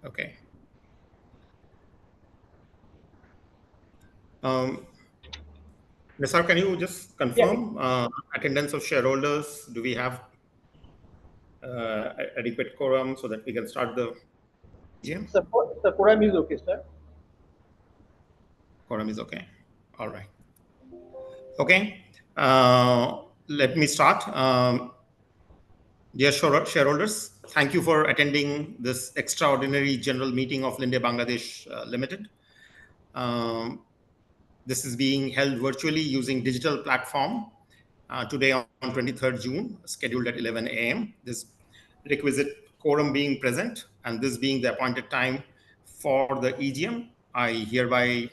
Okay. Nisar, can you just Yeah, confirm attendance of shareholders? Do we have adequate quorum so that we can start the GM? the quorum is okay, sir. Quorum is okay. All right. Okay. Let me start. Dear shareholders, thank you for attending this extraordinary general meeting of Linde Bangladesh Limited. This is being held virtually using digital platform today on 23rd June, scheduled at 11 a.m. This requisite quorum being present and this being the appointed time for the EGM, I hereby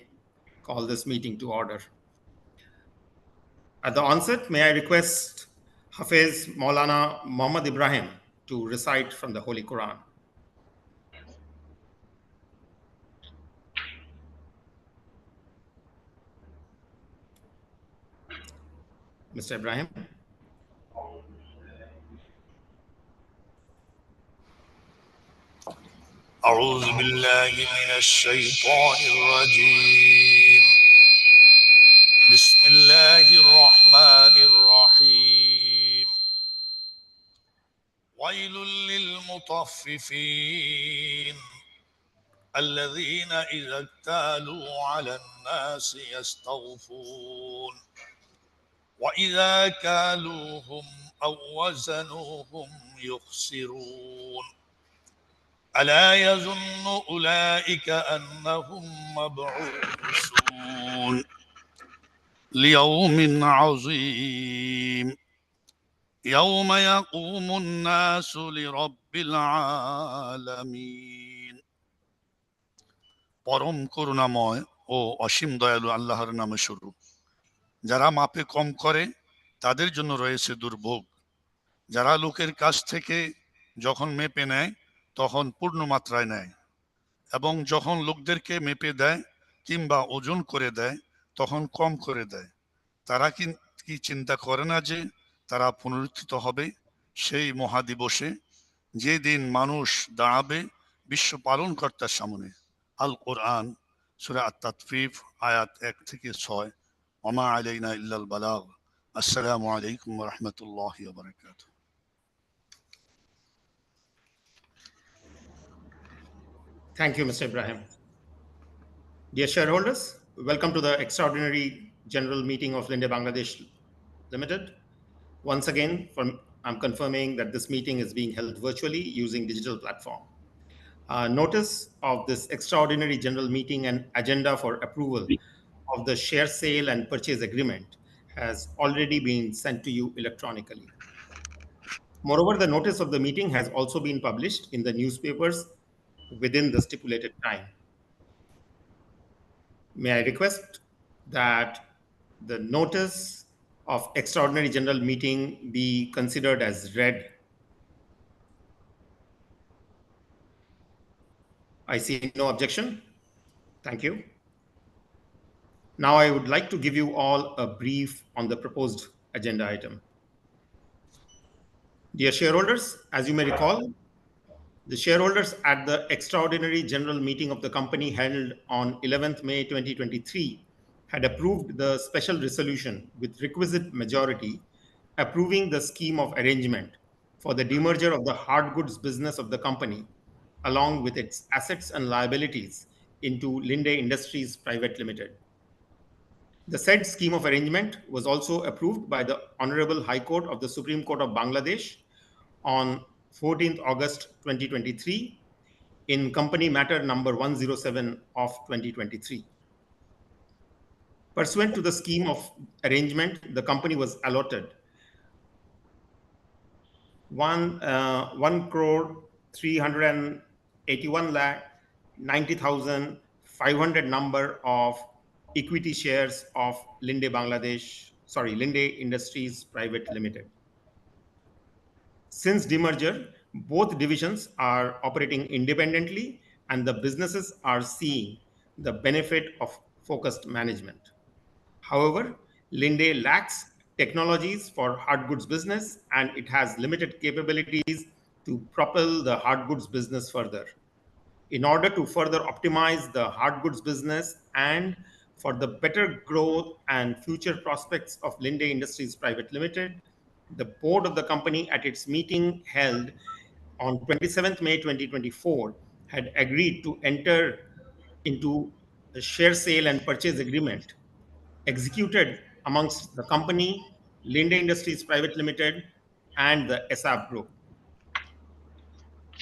call this meeting to order. At the onset, may I request Hafiz Maulana Muhammad Ibrahim to recite from the Holy Quran. Mr. Ibrahim. أعوذ بالله من الشيطان الرجيم بسم الله الرحمن الرحيم ويل للمطففين الذين إذا اكتالوا على الناس يستوفون وإذا كالوهم أو وزنوهم يخسرون ألا يظن أولئك أنهم مبعوثون ليوم عظيم يوم يقوم الناس لرب العالمين পরম করুণাময় ও অসীম দয়ালু আল্লাহর নামে শুরু। যারা মাপে কম করে তাদের জন্য রয়েছে দুর্ভোগ। যারা লোকের কাছ থেকে যখন মেপে নেয় তখন পূর্ণ মাত্রায় নেয় এবং যখন লোকদেরকে মেপে দেয় কিংবা ওজন করে দেয় তখন কম করে দেয়। তারা কি চিন্তা করে না যে তারা পুনরুত্থিত হবে সেই মহাদিবসে, যে দিন মানুষ দাঁড়াবে বিশ্ব পালনকর্তার সামনে। আল কোরআন সূরা আত-তাতফিফ আয়াত 1 থেকে 6। ওমা আলাইনা ইল্লাল বালাগ। আসসালামু আলাইকুম ওয়া রাহমাতুল্লাহি ওয়া বারাকাতুহু। Thank you, Mr. Ibrahim. Dear shareholders, welcome to the extraordinary general meeting of Linde Bangladesh Limited. Once again, I'm confirming that this meeting is being held virtually using digital platform. Notice of this extraordinary general meeting and agenda for approval of the share sale and purchase agreement has already been sent to you electronically. Moreover, the notice of the meeting has also been published in the newspapers within the stipulated time. May I request that the notice of extraordinary general meeting be considered as read. I see no objection. Thank you. Now I would like to give you all a brief on the proposed agenda item. Dear shareholders, as you may recall, the shareholders at the extraordinary general meeting of the company held on 11th May 2023 had approved the special resolution with requisite majority approving the scheme of arrangement for the demerger of the hard goods business of the company along with its assets and liabilities into Linde Industries Private Limited. The said scheme of arrangement was also approved by the Honorable High Court of the Supreme Court of Bangladesh on 14th August 2023 in company matter number 107 of 2023. Pursuant to the scheme of arrangement, the company was allotted 1 crore 381 lakh 90,500 number of equity shares of Linde Industries Private Limited. Since demerger, both divisions are operating independently and the businesses are seeing the benefit of focused management. However, Linde lacks technologies for hard goods business and it has limited capabilities to propel the hard goods business further. in order to further optimize the hard goods business and for the better growth and future prospects of Linde Industries Private Limited, the board of the company at its meeting held on 27th May 2024 had agreed to enter into a share sale and purchase agreement executed amongst the company, Linde Industries Private Limited, and the ESAB Group.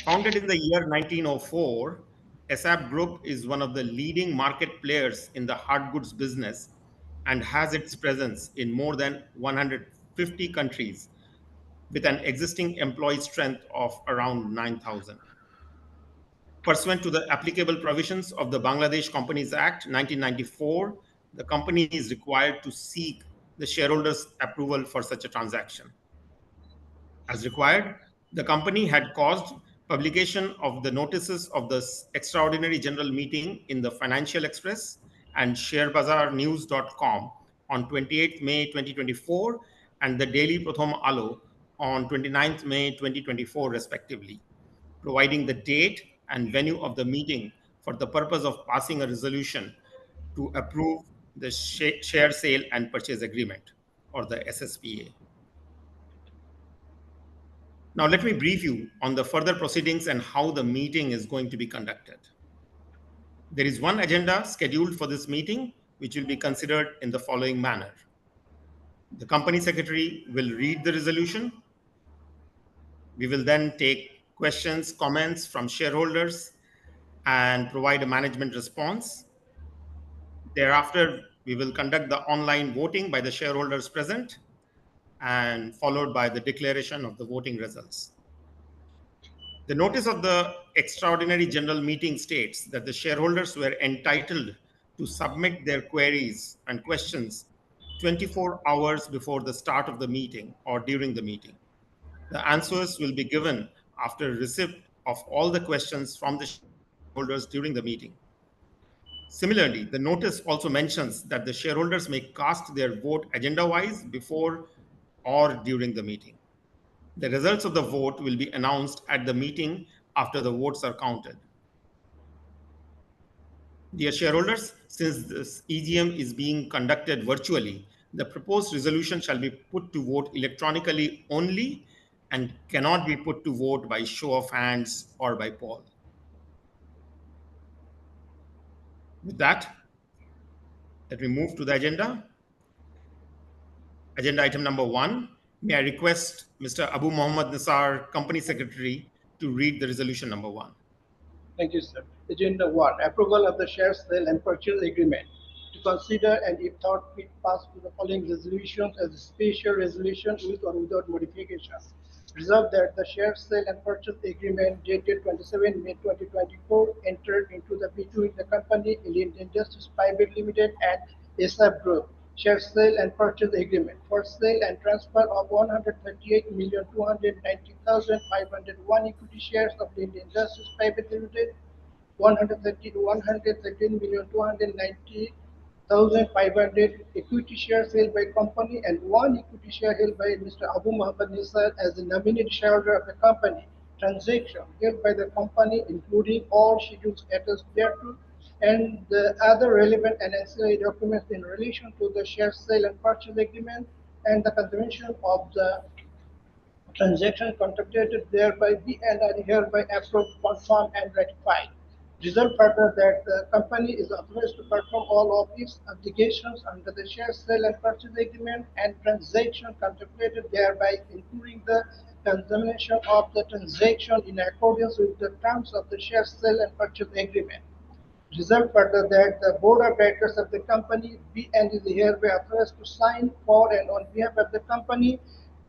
Founded in the year 1904, ESAB Group is one of the leading market players in the hard goods business and has its presence in more than 150 countries with an existing employee strength of around 9,000. Pursuant to the applicable provisions of the Bangladesh Companies Act 1994, the company is required to seek the shareholders' approval for such a transaction. As required, the company had caused publication of the notices of the extraordinary general meeting in the Financial Express and sharebazarnews.com on 28th May 2024 and the Daily Pratham Alo on 29th May 2024 respectively, providing the date and venue of the meeting for the purpose of passing a resolution to approve the share sale and purchase agreement, or the SSPA. Now, let me brief you on the further proceedings and how the meeting is going to be conducted. There is one agenda scheduled for this meeting, which will be considered in the following manner. The company secretary will read the resolution. We will then take questions, comments from shareholders, and provide a management response. Thereafter, we will conduct the online voting by the shareholders present and followed by the declaration of the voting results. The notice of the extraordinary general meeting states that the shareholders were entitled to submit their queries and questions 24 hours before the start of the meeting or during the meeting. The answers will be given after receipt of all the questions from the shareholders during the meeting. Similarly, the notice also mentions that the shareholders may cast their vote agenda-wise before or during the meeting. The results of the vote will be announced at the meeting after the votes are counted. Dear shareholders, since this EGM is being conducted virtually, the proposed resolution shall be put to vote electronically only and cannot be put to vote by show of hands or by poll. With that, let me move to the agenda. Agenda item number 1. May I request Mr. Abu Muhammad Nisar, Company Secretary, to read the resolution number 1. Thank you, sir. Agenda 1, approval of the share sale and purchase agreement. To consider and if thought fit pass to the following resolutions as a special resolution with or without modification. Resolve that the share sale and purchase agreement dated 27 May 2024 entered into the between the company Linde Industries Private Limited and ESAB Group share sale and purchase agreement for sale and transfer of 138,290,501 equity shares of Linde Industries Private Limited, 113,290,500 equity shares held by company and 1 equity share held by Mr. Abu Muhammad Nisar as the nominee shareholder of the company. Transaction held by the company, including all schedules attached thereto, and the other relevant and ancillary documents in relation to the share sale and purchase agreement and the consummation of the transaction contemplated thereby be and are hereby approved, confirmed, and ratified. Resolved further that the company is authorized to perform all of its obligations under the share sale and purchase agreement and transaction contemplated thereby, including the consummation of the transaction in accordance with the terms of the share sale and purchase agreement. Resolved further that the board of directors of the company be and is hereby authorized to sign for and on behalf of the company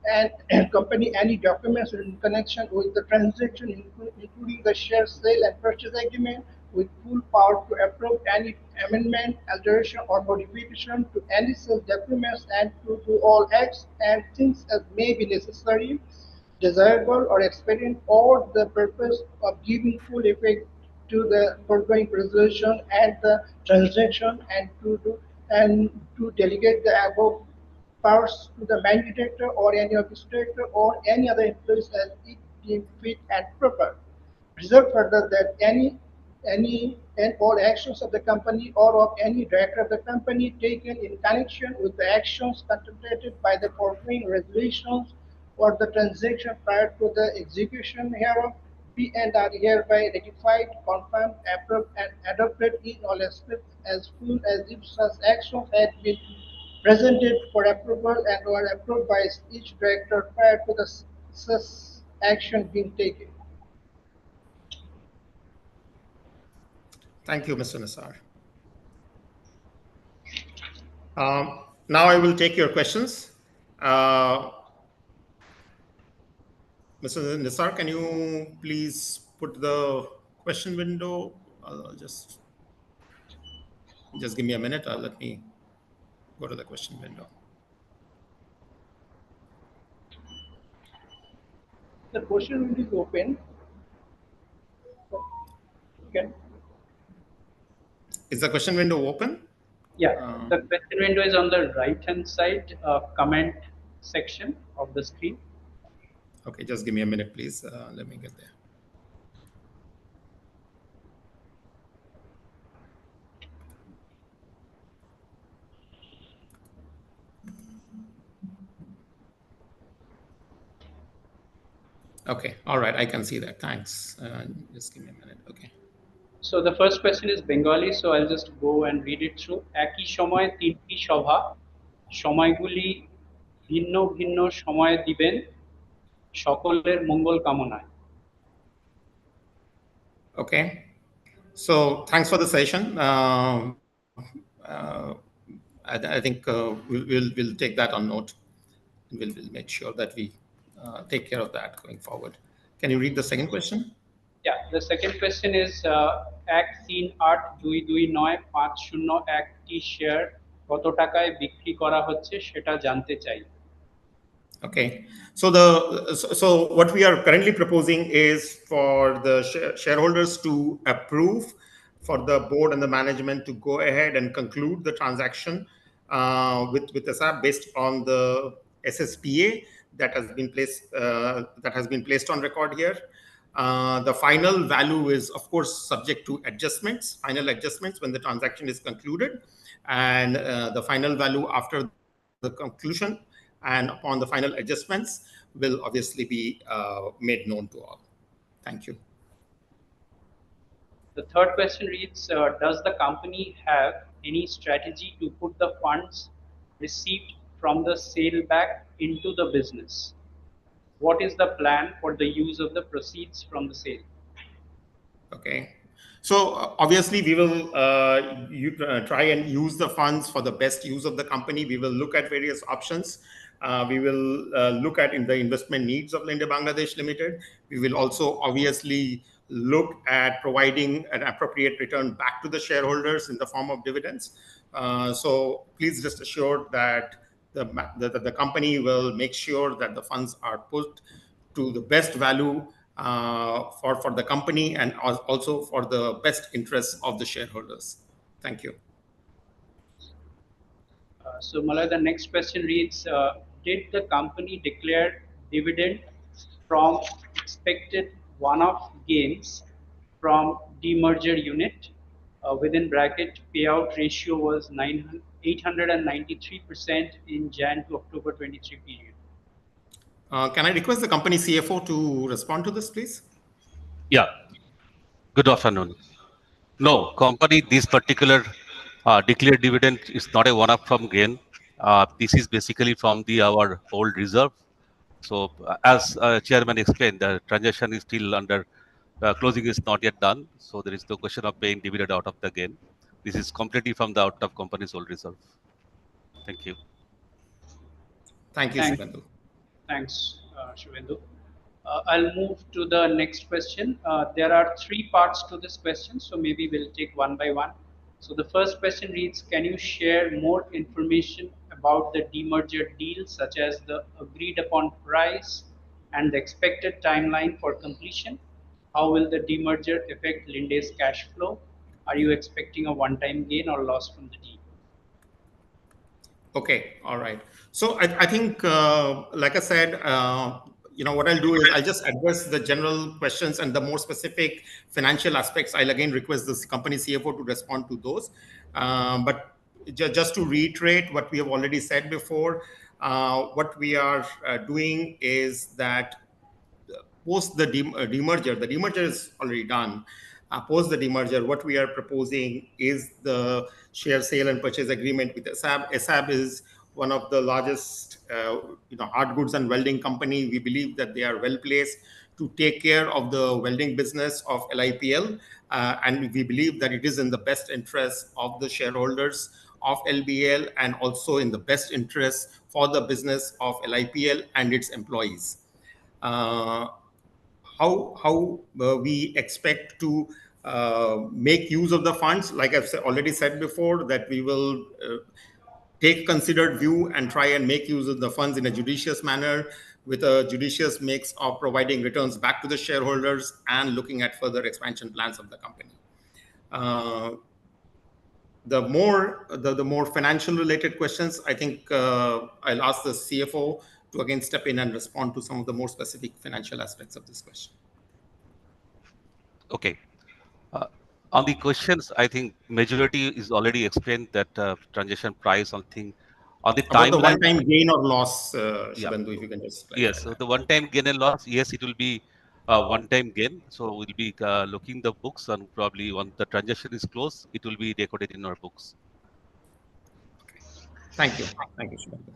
and company any documents in connection with the transaction, including the share sale and purchase agreement, with full power to approve any amendment, alteration, or modification to any such documents and to do all acts and things as may be necessary, desirable, or expedient, or the purpose of giving full effect to the foregoing resolution and the transaction, and to delegate the above powers to the managing director or any of his director or any other employees as it deemed fit and proper. Reserve further that any any and all actions of the company or of any director of the company taken in connection with the actions contemplated by the foregoing resolutions or the transaction prior to the execution hereof be and are hereby ratified, confirmed, approved, and adopted in all aspects as full as if such actions had been presented for approval and were approved by each director prior to the such action being taken. Thank you, Mr. Nisar. Now I will take your questions. Mr. Nisar, can you please put the question window? Just give me a minute. Let me go to the question window. The question window is open. Okay. Is the question window open? Yeah, the question window is on the right-hand side, comment section of the screen. Okay, just give me a minute, please. Let me get there. Okay, all right, I can see that. Thanks. Just give me a minute. Okay. So the first question is Bengali, so I'll just go and read it through. একই সময়ে তিনটি সভা, সময়গুলি ভিন্ন ভিন্ন সময়ে দিবেন, সকলের মঙ্গল কামনায়। Okay. So thanks for the session. I think we'll take that on note. We'll make sure that we take care of that going forward. Can you read the second question? Yeah, the second question is 138229501টি share কত টাকায় বিক্রি করা হচ্ছে সেটা জানতে চাই। Okay, so what we are currently proposing is for the shareholders to approve for the board and the management to go ahead and conclude the transaction with ESAB based on the SSPA that has been placed on record here. The final value is, of course, subject to final adjustments when the transaction is concluded, and the final value after the conclusion and upon the final adjustments will obviously be made known to all. Thank you. The third question reads, does the company have any strategy to put the funds received from the sale back into the business? What is the plan for the use of the proceeds from the sale? Okay. So obviously we will try and use the funds for the best use of the company. We will look at various options. We will look at in the investment needs of Linde Bangladesh Limited. We will also obviously look at providing an appropriate return back to the shareholders in the form of dividends. So please rest assured that the company will make sure that the funds are put to the best value for the company and also for the best interests of the shareholders. Thank you. So Malay, the next question reads, did the company declare dividend from expected one-off gains from demerger unit? Within bracket, payout ratio was 893% in Jan to October 23 period. Can I request the company CFO to respond to this, please? Yeah. Good afternoon. No, company, this particular declared dividend is not a one-up from gain. This is basically from our old reserve. So as chairman explained, the transaction is still under closing is not yet done. So there is no question of paying dividend out of the gain. This is completely from the out of company's old reserve. Thank you. Thank you, Shubhendu. Thanks, Shubhendu. I'll move to the next question. There are three parts to this question, so maybe we'll take one by one. So the first question reads, can you share more information about the demerger deal, such as the agreed upon price and the expected timeline for completion? How will the demerger affect Linde's cash flow? Are you expecting a one-time gain or loss from the deal? Okay, all right. So I think, like I said, what I'll do is I'll just address the general questions, and the more specific financial aspects, I'll again request the company CFO to respond to those. But just to reiterate what we have already said before, what we are doing is that post the demerger is already done. Post the demerger, what we are proposing is the share sale and purchase agreement with ESAB. ESAB is one of the largest, hard goods and welding company. We believe that they are well placed to take care of the welding business of LIPL, and we believe that it is in the best interest of the shareholders of LBL, and also in the best interest for the business of LIPL and its employees. How we expect to make use of the funds, like I've already said before, that we will take considered view and try and make use of the funds in a judicious manner, with a judicious mix of providing returns back to the shareholders and looking at further expansion plans of the company. The more financial related questions, I think I'll ask the CFO to again step in and respond to some of the more specific financial aspects of this question. Okay. On the questions, I think majority is already explained, that transaction price, on the About timeline. the one-time gain or loss, Yeah. Shubhendu, if you can just clarify. Yes, so the one-time gain and loss, yes, it will be one-time gain. So we'll be looking the books, and probably when the transaction is closed, it will be recorded in our books. Thank you, Shubhendu.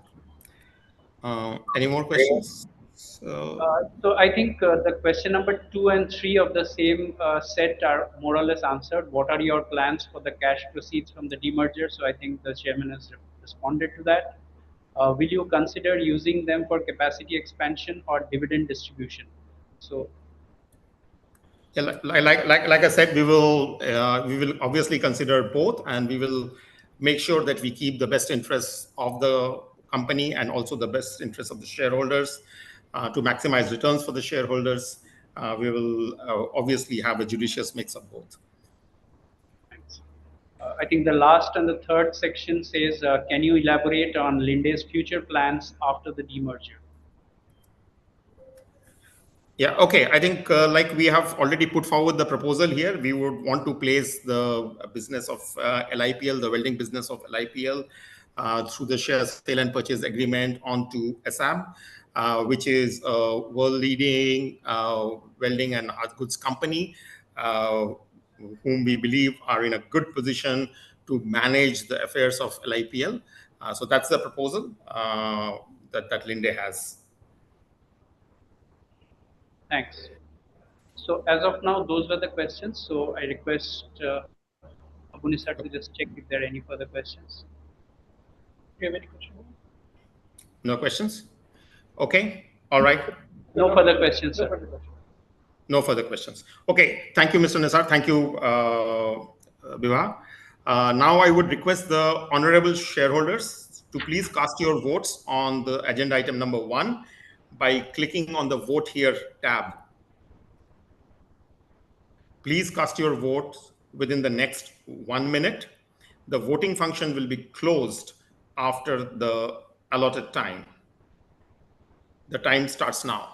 Any more questions? So I think the question number 2 and 3 of the same set are more or less answered. What are your plans for the cash proceeds from the demerger? So I think the chairman has responded to that. Will you consider using them for capacity expansion or dividend distribution? So Yeah, like I said, we will obviously consider both, and we will make sure that we keep the best interests of the company and also the best interests of the shareholders to maximize returns for the shareholders. We will obviously have a judicious mix of both. thanks. I think the last and the third section says, can you elaborate on Linde's future plans after the demerger? Yeah, okay. I think like we have already put forward the proposal here, we would want to place the business of LIPL, the welding business of LIPL, through the share sale and purchase agreement onto ESAB, which is a world-leading welding and hard goods company, whom we believe are in a good position to manage the affairs of LIPL. So that's the proposal that Linde has. Thanks. So as of now, those were the questions. So I request Abu Nisar to just check if there are any further questions. Do you have any questions? No questions? Okay. All right. No further questions, sir. No further questions. Okay. Thank you, Mr. Nisar. Thank you, Bibha. Now I would request the honorable shareholders to please cast your votes on the agenda item number 1 by clicking on the Vote Here tab. Please cast your votes within the next 1 minute. The voting function will be closed after the allotted time. The time starts now.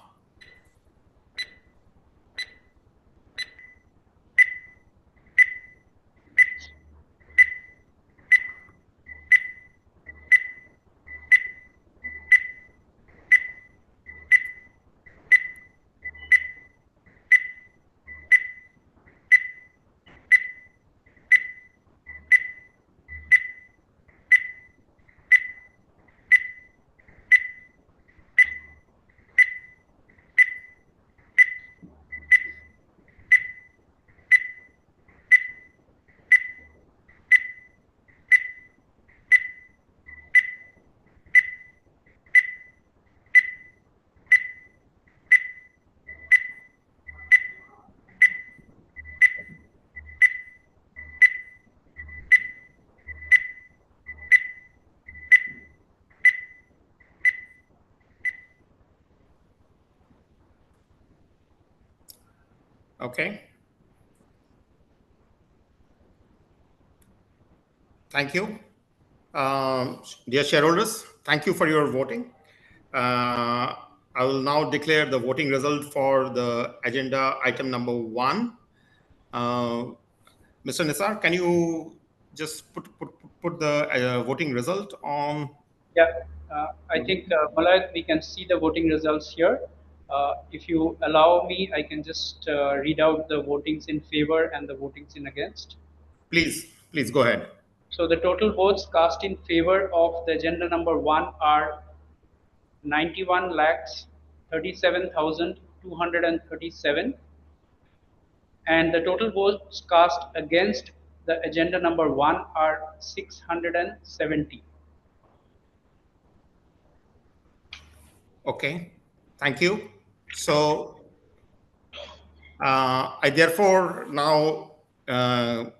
Okay. Thank you. Dear shareholders, thank you for your voting. I will now declare the voting result for the agenda item number 1. Mr. Nisar, can you just put the voting result on? Yeah, I think, Malak, we can see the voting results here. If you allow me, I can just read out the votings in favor and the votings in against. Please go ahead. So the total votes cast in favor of the agenda number 1 are 91,37,237, and the total votes cast against the agenda number 1 are 670. Okay, thank you. So I therefore now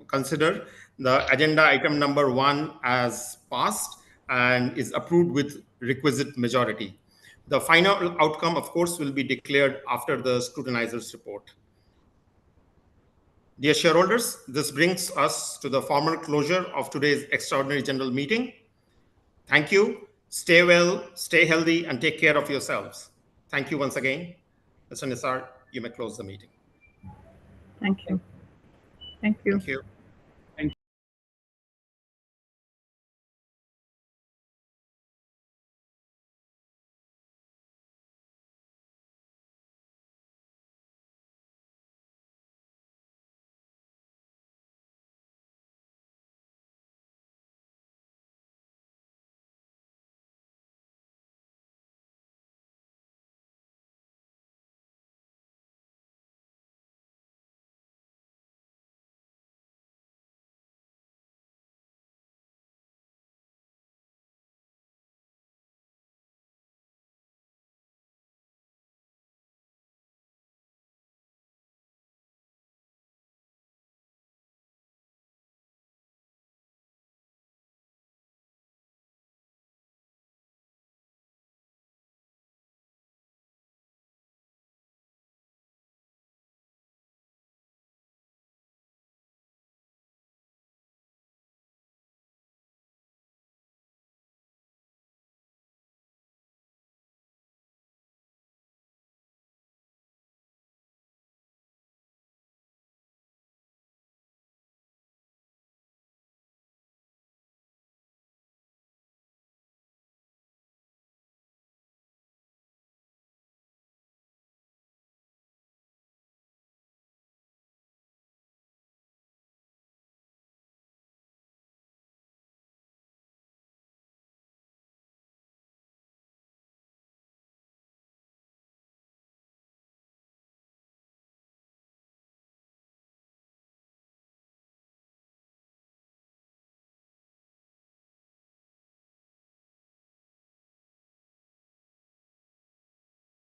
consider the agenda item number 1 as passed and is approved with requisite majority. The final outcome, of course, will be declared after the scrutinizer's report. Dear shareholders, this brings us to the formal closure of today's extraordinary general meeting. Thank you. Stay well, stay healthy, and take care of yourselves. Thank you once again. Mr. Nisar, you may close the meeting. Thank you. Thank you. Thank you.